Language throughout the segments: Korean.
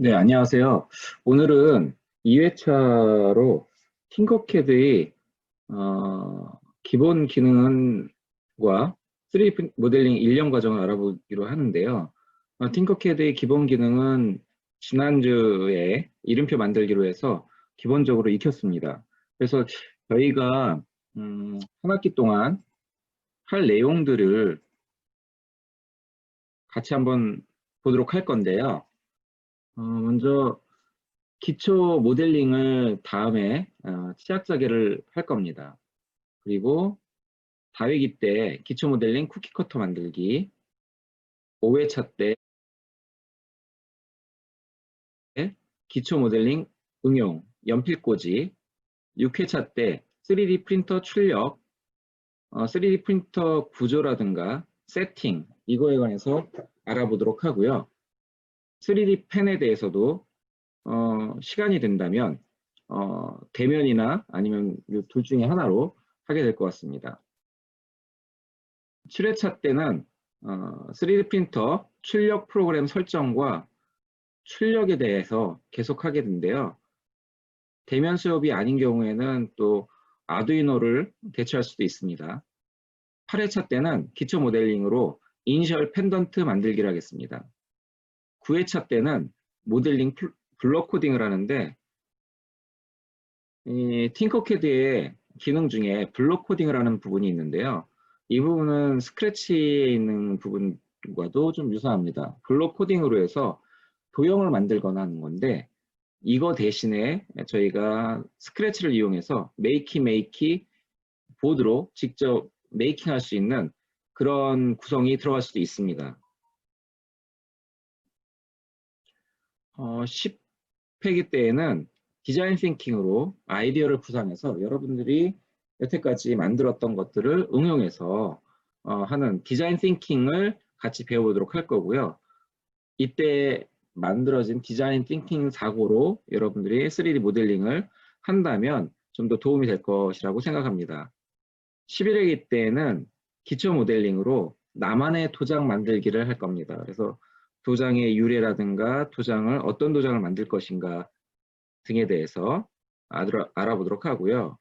네, 안녕하세요. 오늘은 2회차로 팅커캐드의 기본 기능과 3D 모델링 1년 과정을 알아보기로 하는데요. 팅커캐드의 기본 기능은 지난주에 이름표 만들기로 해서 기본적으로 익혔습니다. 그래서 저희가 한 학기 동안 할 내용들을 같이 한번 보도록 할 건데요. 먼저 기초 모델링을 다음에 시작자계를 할 겁니다. 그리고 다위기 때 기초 모델링 쿠키 커터 만들기, 5회차 때 기초 모델링 응용, 연필 꽂이, 6회차 때 3D 프린터 출력, 3D 프린터 구조라든가 세팅, 이거에 관해서 알아보도록 하고요. 3D 펜에 대해서도 시간이 된다면 대면이나 아니면 이 둘 중에 하나로 하게 될 것 같습니다. 7회차 때는 3D 프린터 출력 프로그램 설정과 출력에 대해서 계속 하게 된대요. 대면 수업이 아닌 경우에는 또 아두이노를 대체할 수도 있습니다. 8회차 때는 기초 모델링으로 이니셜 펜던트 만들기를 하겠습니다. 9회차 때는 모델링 블록 코딩을 하는데 이 팅커캐드의 기능 중에 블록 코딩을 하는 부분이 있는데요. 이 부분은 스크래치에 있는 부분과도 좀 유사합니다. 블록 코딩으로 해서 도형을 만들거나 하는 건데 이거 대신에 저희가 스크래치를 이용해서 메이키 보드로 직접 메이킹할 수 있는 그런 구성이 들어갈 수도 있습니다. 10회기 때에는 디자인 띵킹으로 아이디어를 구상해서 여러분들이 여태까지 만들었던 것들을 응용해서 하는 디자인 띵킹을 같이 배워보도록 할 거고요. 이때 만들어진 디자인 띵킹 사고로 여러분들이 3D 모델링을 한다면 좀 더 도움이 될 것이라고 생각합니다. 11회기 때에는 기초 모델링으로 나만의 도장 만들기를 할 겁니다. 그래서 도장의 유래라든가 어떤 도장을 만들 것인가 등에 대해서 알아보도록 하고요.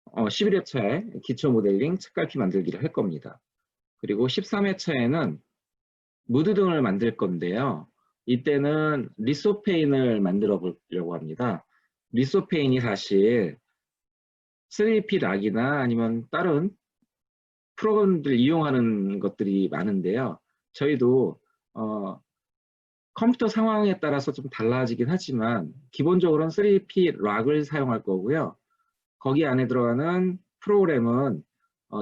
11회차에 기초 모델링 책갈피 만들기를 할 겁니다. 그리고 13회차에는 무드 등을 만들 건데요. 이때는 리소페인을 만들어 보려고 합니다. 리소페인이 사실 3D 락이나 아니면 다른 프로그램들 이용하는 것들이 많은데요. 저희도 컴퓨터 상황에 따라서 좀 달라지긴 하지만 기본적으로는 3D 락을 사용할 거고요. 거기 안에 들어가는 프로그램은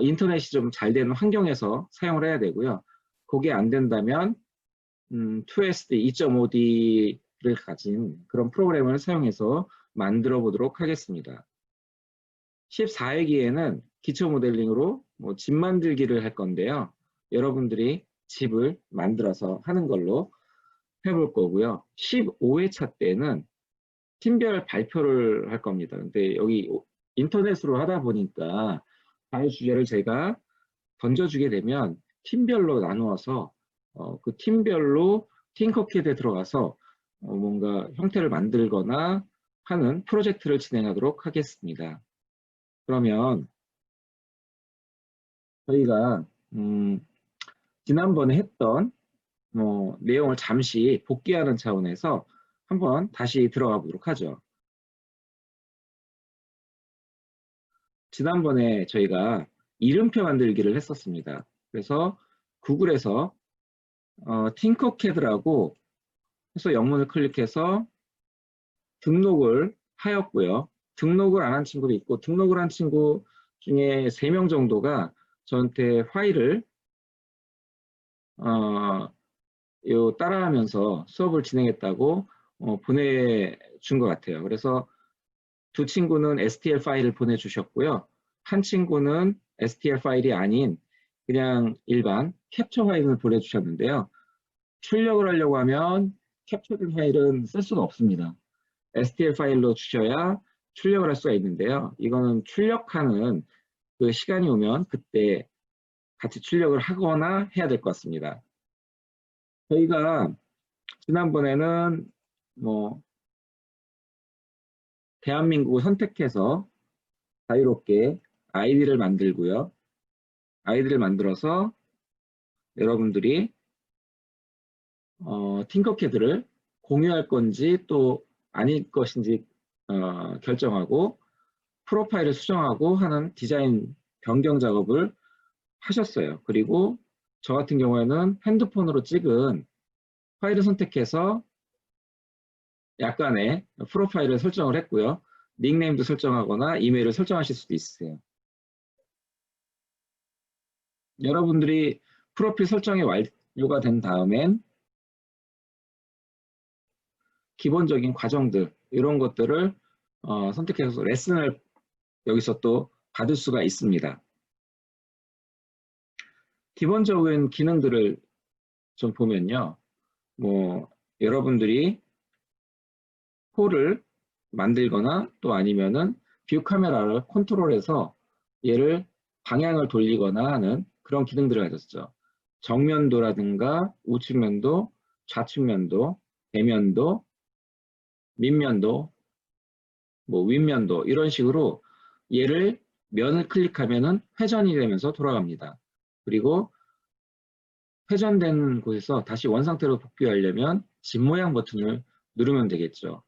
인터넷이 좀 잘 되는 환경에서 사용을 해야 되고요. 그게 안 된다면 2SD 2.5D를 가진 그런 프로그램을 사용해서 만들어 보도록 하겠습니다. 14회기에는 기초 모델링으로 집 만들기를 할 건데요. 여러분들이 집을 만들어서 하는 걸로 해볼 거고요. 15회차 때는 팀별 발표를 할 겁니다. 근데 여기 인터넷으로 하다 보니까 발표 주제를 제가 던져주게 되면 팀별로 나누어서 그 팀별로 팅커캐드에 들어가서 뭔가 형태를 만들거나 하는 프로젝트를 진행하도록 하겠습니다. 그러면 저희가 지난번에 했던 내용을 잠시 복귀하는 차원에서 한번 다시 들어가 보도록 하죠. 지난번에 저희가 이름표 만들기를 했었습니다. 그래서 구글에서 팅커캐드라고 해서 영문을 클릭해서 등록을 하였고요. 등록을 안 한 친구도 있고 등록을 한 친구 중에 3명 정도가 저한테 파일을 따라하면서 수업을 진행했다고 보내준 것 같아요. 그래서 두 친구는 STL 파일을 보내주셨고요. 한 친구는 STL 파일이 아닌 그냥 일반 캡처 파일을 보내주셨는데요. 출력을 하려고 하면 캡처된 파일은 쓸 수가 없습니다. STL 파일로 주셔야 출력을 할 수가 있는데요. 이거는 출력하는 그 시간이 오면 그때 같이 출력을 하거나 해야 될 것 같습니다. 저희가 지난번에는 뭐 대한민국을 선택해서 자유롭게 아이디를 만들고요. 아이디를 만들어서 여러분들이 팅커캐드를 공유할 건지 또 아닐 것인지 결정하고 프로파일을 수정하고 하는 디자인 변경 작업을 하셨어요. 그리고 저 같은 경우에는 핸드폰으로 찍은 파일을 선택해서 약간의 프로파일을 설정을 했고요. 닉네임도 설정하거나 이메일을 설정하실 수도 있으세요. 여러분들이 프로필 설정이 완료가 된 다음엔 기본적인 과정들 이런 것들을 선택해서 레슨을 여기서 또 받을 수가 있습니다. 기본적인 기능들을 좀 보면요. 뭐 여러분들이 폴을 만들거나 또 아니면은 뷰 카메라를 컨트롤해서 얘를 방향을 돌리거나 하는 그런 기능들을 가졌죠. 정면도라든가 우측면도, 좌측면도, 대면도, 밑면도, 뭐 윗면도 이런 식으로 얘를 면을 클릭하면은 회전이 되면서 돌아갑니다. 그리고 회전된 곳에서 다시 원상태로 복귀하려면 집 모양 버튼을 누르면 되겠죠.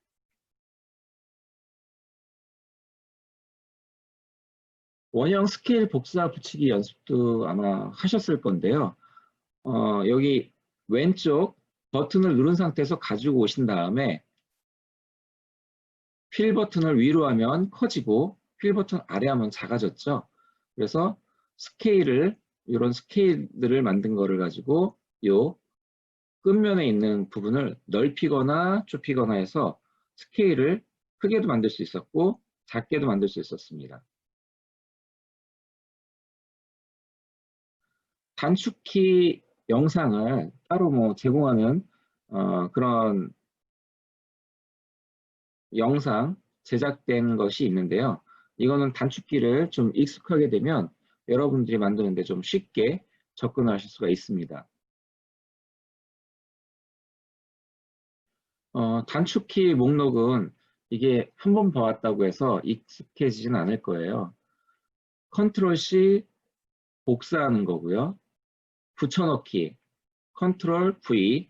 원형 스케일 복사 붙이기 연습도 아마 하셨을 건데요. 여기 왼쪽 버튼을 누른 상태에서 가지고 오신 다음에 필 버튼을 위로 하면 커지고 필 버튼 아래 하면 작아졌죠. 그래서 스케일을 이런 스케일들을 만든 거를 가지고 요 끝면에 있는 부분을 넓히거나 좁히거나 해서 스케일을 크게도 만들 수 있었고 작게도 만들 수 있었습니다. 단축키 영상을 따로 뭐 제공하는 그런 영상 제작된 것이 있는데요. 이거는 단축키를 좀 익숙하게 되면 여러분들이 만드는데 좀 쉽게 접근하실 수가 있습니다. 단축키 목록은 이게 한 번 봐왔다고 해서 익숙해지진 않을 거예요. 컨트롤 C 복사하는 거고요. 붙여넣기, 컨트롤 V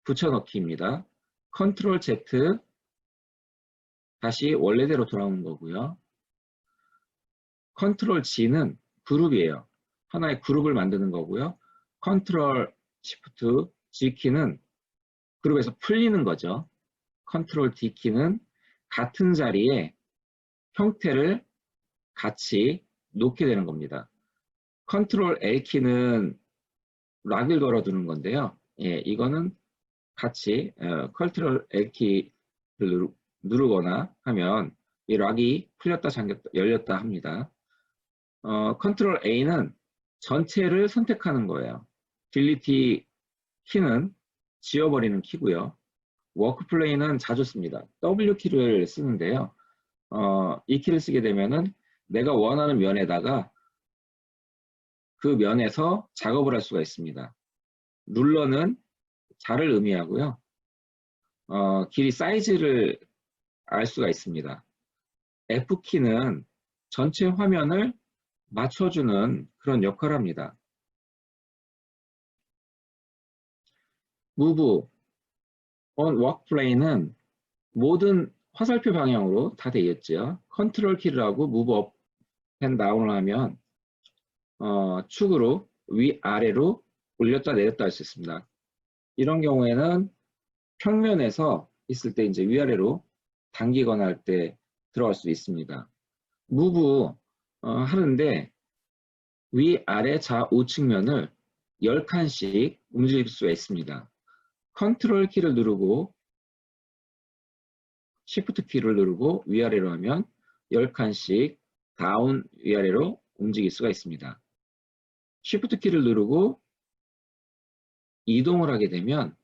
붙여넣기입니다. 컨트롤 Z 다시 원래대로 돌아오는 거고요. 컨트롤 G는 그룹이에요. 하나의 그룹을 만드는 거고요. 컨트롤 시프트 G 키는 그룹에서 풀리는 거죠. 컨트롤 D 키는 같은 자리에 형태를 같이 놓게 되는 겁니다. 컨트롤 L 키는 락을 걸어두는 건데요. 예, 이거는 같이 컨트롤 L 키를 누르거나 하면 이 락이 풀렸다 잠겼다 열렸다 합니다. 컨트롤 A는 전체를 선택하는 거예요. 딜리트 키는 지워버리는 키고요. 워크 플레이는 자주 씁니다. W 키를 쓰는데요. 이 키를 쓰게 되면은 내가 원하는 면에다가 그 면에서 작업을 할 수가 있습니다. 룰러는 자를 의미하고요. 길이 사이즈를 알 수가 있습니다. F키는 전체 화면을 맞춰주는 그런 역할을 합니다. Move on work plane은 모든 화살표 방향으로 다 되어 있죠. 컨트롤 키를 하고 Move up and down을 하면 축으로 위아래로 올렸다 내렸다 할 수 있습니다. 이런 경우에는 평면에서 있을 때 이제 위아래로 당기거나 할 때 들어갈 수 있습니다. Move 하는데 위아래 좌우측면을 10칸씩 움직일 수가 있습니다. 컨트롤 키를 누르고 시프트 키를 누르고 위아래로 하면 10칸씩 다운 위아래로 움직일 수가 있습니다. 시프트 키를 누르고 이동을 하게 되면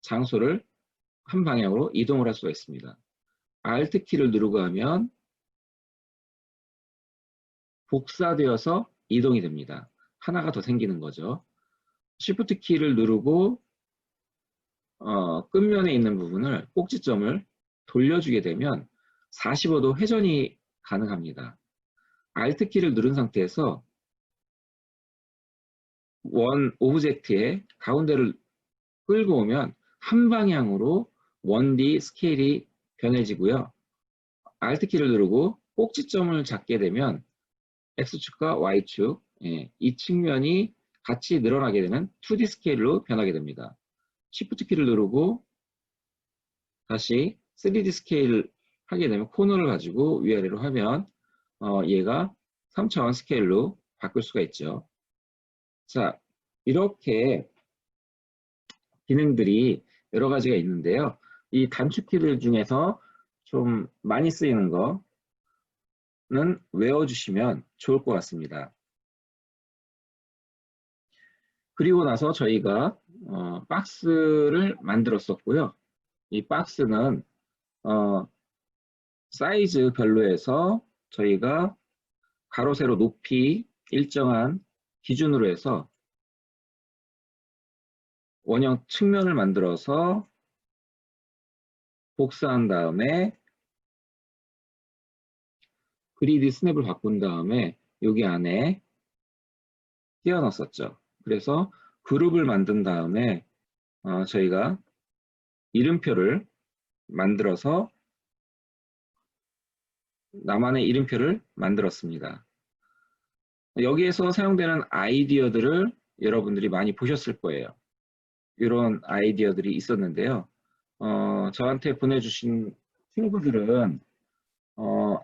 장소를 한 방향으로 이동을 할 수가 있습니다. Alt 키를 누르고 하면 복사되어서 이동이 됩니다. 하나가 더 생기는 거죠. Shift 키를 누르고 끝면에 있는 부분을 꼭지점을 돌려주게 되면 45도 회전이 가능합니다. Alt 키를 누른 상태에서 원 오브젝트의 가운데를 끌고 오면 한 방향으로 1D 스케일이 변해지고요. Alt 키를 누르고 꼭지점을 잡게 되면 X축과 Y축, 이 측면이 같이 늘어나게 되는 2D 스케일로 변하게 됩니다. Shift 키를 누르고 다시 3D 스케일 하게 되면 코너를 가지고 위아래로 하면 얘가 3차원 스케일로 바꿀 수가 있죠. 자, 이렇게 기능들이 여러 가지가 있는데요. 이 단축키들 중에서 좀 많이 쓰이는 거는 외워주시면 좋을 것 같습니다. 그리고 나서 저희가 박스를 만들었었고요. 이 박스는 사이즈별로 해서 저희가 가로 세로 높이 일정한 기준으로 해서 원형 측면을 만들어서 복사한 다음에 그리드 스냅을 바꾼 다음에 여기 안에 끼워 넣었었죠. 그래서 그룹을 만든 다음에 저희가 이름표를 만들어서 나만의 이름표를 만들었습니다. 여기에서 사용되는 아이디어들을 여러분들이 많이 보셨을 거예요. 이런 아이디어들이 있었는데요. 저한테 보내주신 친구들은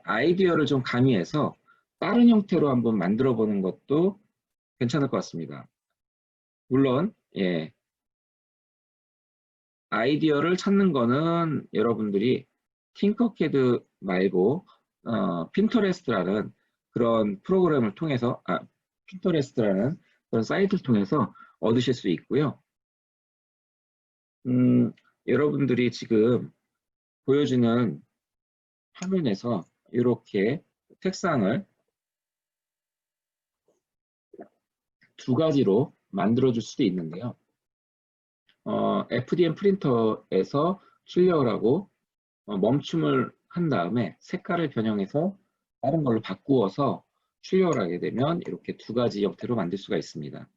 아이디어를 좀 가미해서 다른 형태로 한번 만들어 보는 것도 괜찮을 것 같습니다. 물론 아이디어를 찾는 거는 여러분들이 팅커캐드 말고 핀터레스트라는 그런 프로그램을 통해서 핀터레스트라는 그런 사이트를 통해서 얻으실 수 있고요. 여러분들이 지금 보여주는 화면에서 이렇게 색상을 두 가지로 만들어 줄 수도 있는데요. FDM 프린터에서 출력을 하고 멈춤을 한 다음에 색깔을 변형해서 다른 걸로 바꾸어서 출력을 하게 되면 이렇게 두 가지 형태로 만들 수가 있습니다.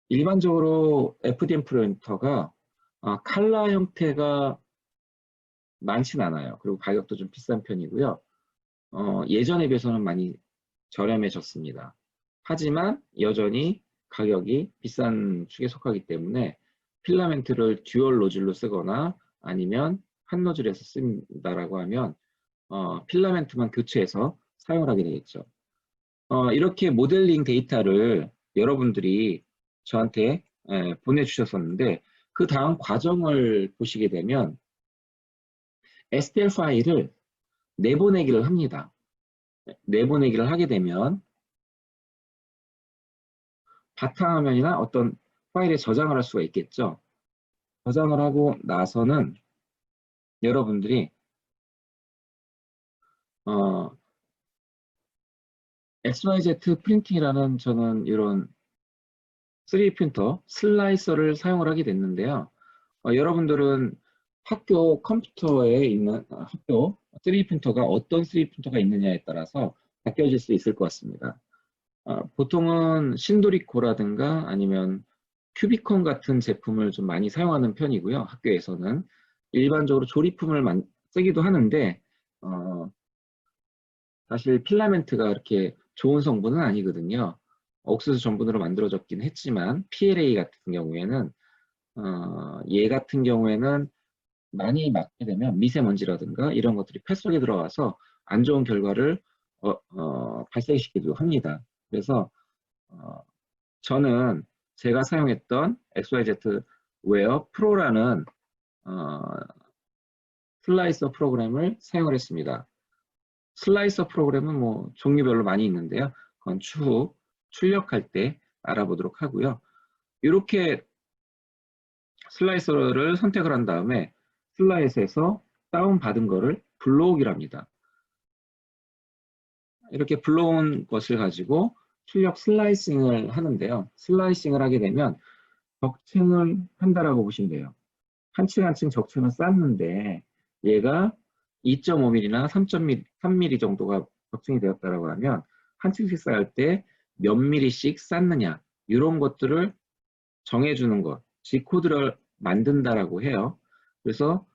일반적으로 FDM 프린터가 칼라 형태가 많진 않아요. 그리고 가격도 좀 비싼 편이고요. 예전에 비해서는 많이 저렴해졌습니다. 하지만 여전히 가격이 비싼 축에 속하기 때문에 필라멘트를 듀얼 노즐로 쓰거나 아니면 한 노즐에서 쓴다라고 하면 필라멘트만 교체해서 사용을 하게 되겠죠. 이렇게 모델링 데이터를 여러분들이 저한테 보내주셨었는데 그 다음 과정을 보시게 되면 STL 파일을 내보내기를 합니다. 내보내기를 하게 되면 바탕화면이나 어떤 파일에 저장을 할 수가 있겠죠. 저장을 하고 나서는 여러분들이 XYZ 프린팅이라는 저는 이런 3D 프린터 슬라이서를 사용을 하게 됐는데요. 여러분들은 학교 컴퓨터에 있는 학교 3D 프린터가 어떤 3D 프린터가 있느냐에 따라서 바뀌어질 수 있을 것 같습니다. 보통은 신도리코라든가 아니면 큐비콘 같은 제품을 좀 많이 사용하는 편이고요. 학교에서는 일반적으로 조립품을 쓰기도 하는데 사실 필라멘트가 그렇게 좋은 성분은 아니거든요. 옥수수 전분으로 만들어졌긴 했지만 PLA 같은 경우에는 얘 같은 경우에는 많이 맞게 되면 미세먼지라든가 이런 것들이 폐 속에 들어가서 안 좋은 결과를 발생시키기도 합니다. 그래서 저는 제가 사용했던 XYZ 웨어 프로라는 슬라이서 프로그램을 사용을 했습니다. 슬라이서 프로그램은 뭐 종류별로 많이 있는데요. 그건 추후 출력할 때 알아보도록 하고요. 이렇게 슬라이서를 선택을 한 다음에 슬라이스에서 다운받은 거를 불러오기랍니다. 이렇게 불러온 것을 가지고 출력 슬라이싱을 하는데요. 슬라이싱을 하게 되면 적층을 한다라고 보시면 돼요. 한 층 한 층 적층을 쌓는데 얘가 2.5mm나 3mm 정도가 적층이 되었다라고 하면 한 층씩 쌓을 때 몇 mm씩 쌓느냐 이런 것들을 정해주는 것, G코드를 만든다라고 해요. 그래서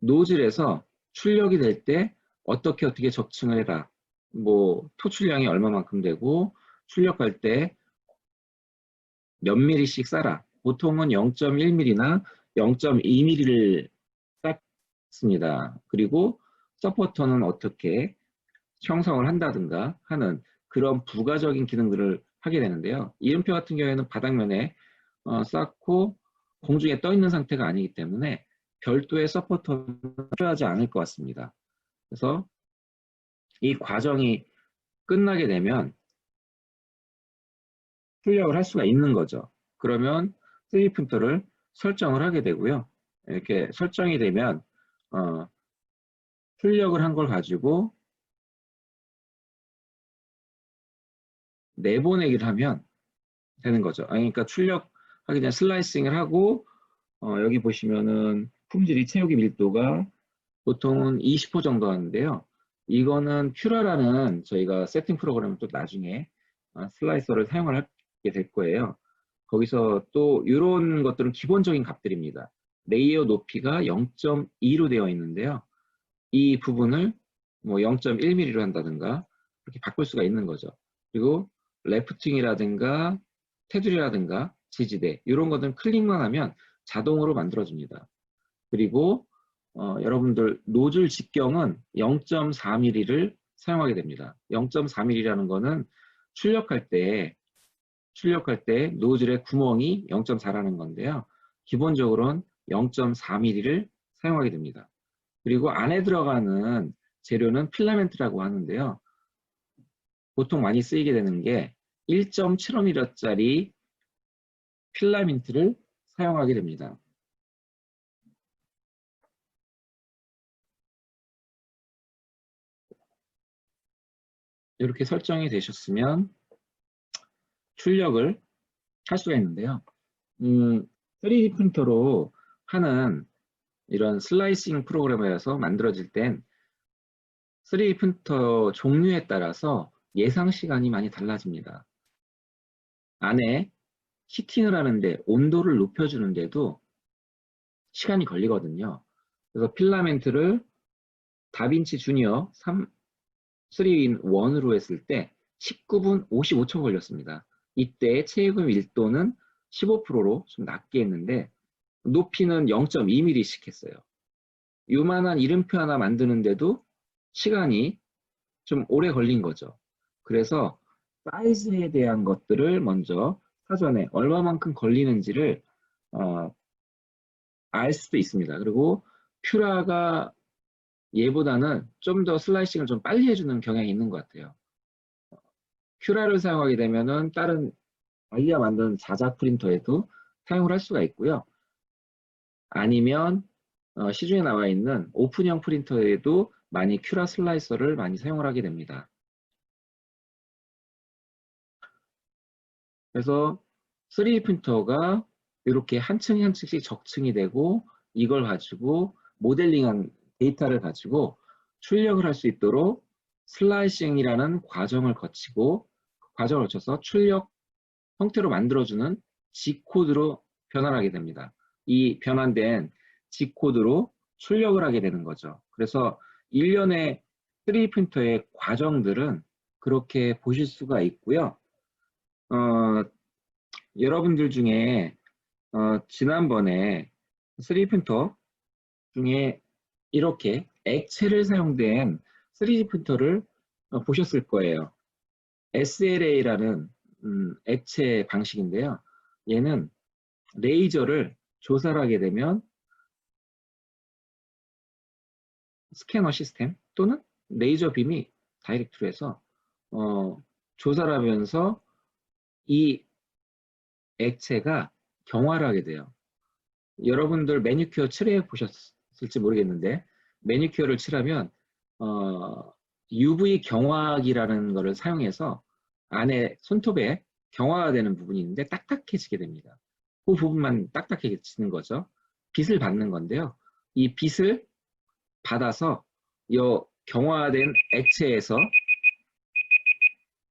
노즐에서 출력이 될 때 어떻게 적층을 해라. 뭐 토출량이 얼마만큼 되고 출력할 때 몇 mm씩 쌓아. 보통은 0.1mm나 0.2mm를 쌓습니다. 그리고 서포터는 어떻게 형성을 한다든가 하는 그런 부가적인 기능들을 하게 되는데요. 이음표 같은 경우에는 바닥면에 쌓고 공중에 떠 있는 상태가 아니기 때문에 별도의 서포터는 필요하지 않을 것 같습니다. 그래서 이 과정이 끝나게 되면 출력을 할 수가 있는 거죠. 그러면 3D 프린터를 설정을 하게 되고요. 이렇게 설정이 되면 출력을 한 걸 가지고 내보내기를 하면 되는 거죠. 그러니까 출력하기 전에 슬라이싱을 하고 여기 보시면은 품질이 채우기 밀도가 보통은 20호 정도 하는데요. 이거는 큐라라는 저희가 세팅 프로그램을 또 나중에 슬라이서를 사용을 하게 될 거예요. 거기서 또 이런 것들은 기본적인 값들입니다. 레이어 높이가 0.2로 되어 있는데요. 이 부분을 뭐 0.1mm로 한다든가 그렇게 바꿀 수가 있는 거죠. 그리고 래프팅이라든가 테두리라든가 지지대 이런 것들은 클릭만 하면 자동으로 만들어줍니다. 그리고 여러분들 노즐 직경은 0.4mm를 사용하게 됩니다. 0.4mm라는 거는 출력할 때 노즐의 구멍이 0.4라는 건데요. 기본적으로는 0.4mm를 사용하게 됩니다. 그리고 안에 들어가는 재료는 필라멘트라고 하는데요. 보통 많이 쓰이게 되는 게 1.75mm짜리 필라멘트를 사용하게 됩니다. 이렇게 설정이 되셨으면 출력을 할 수가 있는데요. 3D 프린터로 하는 이런 슬라이싱 프로그램에서 만들어질 땐 3D 프린터 종류에 따라서 예상 시간이 많이 달라집니다. 안에 히팅을 하는데 온도를 높여주는데도 시간이 걸리거든요. 그래서 필라멘트를 다빈치 주니어 3-in-1으로 했을 때 19분 55초 걸렸습니다. 이때 체육음 1도는 15%로 좀 낮게 했는데 높이는 0.2mm씩 했어요. 요만한 이름표 하나 만드는데도 시간이 좀 오래 걸린 거죠. 그래서 사이즈에 대한 것들을 먼저 사전에 얼마만큼 걸리는지를 알 수도 있습니다. 그리고 큐라가 얘보다는 좀 더 슬라이싱을 좀 빨리 해주는 경향이 있는 것 같아요. 큐라를 사용하게 되면은 다른 아이가 만든 자작 프린터에도 사용을 할 수가 있고요. 아니면 시중에 나와 있는 오픈형 프린터에도 많이 큐라 슬라이서를 많이 사용을 하게 됩니다. 그래서 3D 프린터가 이렇게 한 층 한 층씩 적층이 되고 이걸 가지고 모델링한 데이터를 가지고 출력을 할 수 있도록 슬라이싱이라는 과정을 거쳐서 출력 형태로 만들어주는 G코드로 변환하게 됩니다. 이 변환된 G코드로 출력을 하게 되는 거죠. 그래서 일련의 3D 프린터의 과정들은 그렇게 보실 수가 있고요. 여러분들 중에 지난번에 3D 프린터 중에 이렇게 액체를 사용된 3D 프린터를 보셨을 거예요. SLA라는 액체 방식인데요. 얘는 레이저를 조사를 하게 되면 스캐너 시스템 또는 레이저 빔이 다이렉트로 해서 조사를 하면서 이 액체가 경화를 하게 돼요. 여러분들 매니큐어 칠해 보셨을지 모르겠는데 매니큐어를 칠하면 UV 경화기라는 것을 사용해서 안에 손톱에 경화되는 부분이 있는데 딱딱해지게 됩니다. 그 부분만 딱딱해지는 거죠. 빛을 받는 건데요. 이 빛을 받아서 이 경화된 액체에서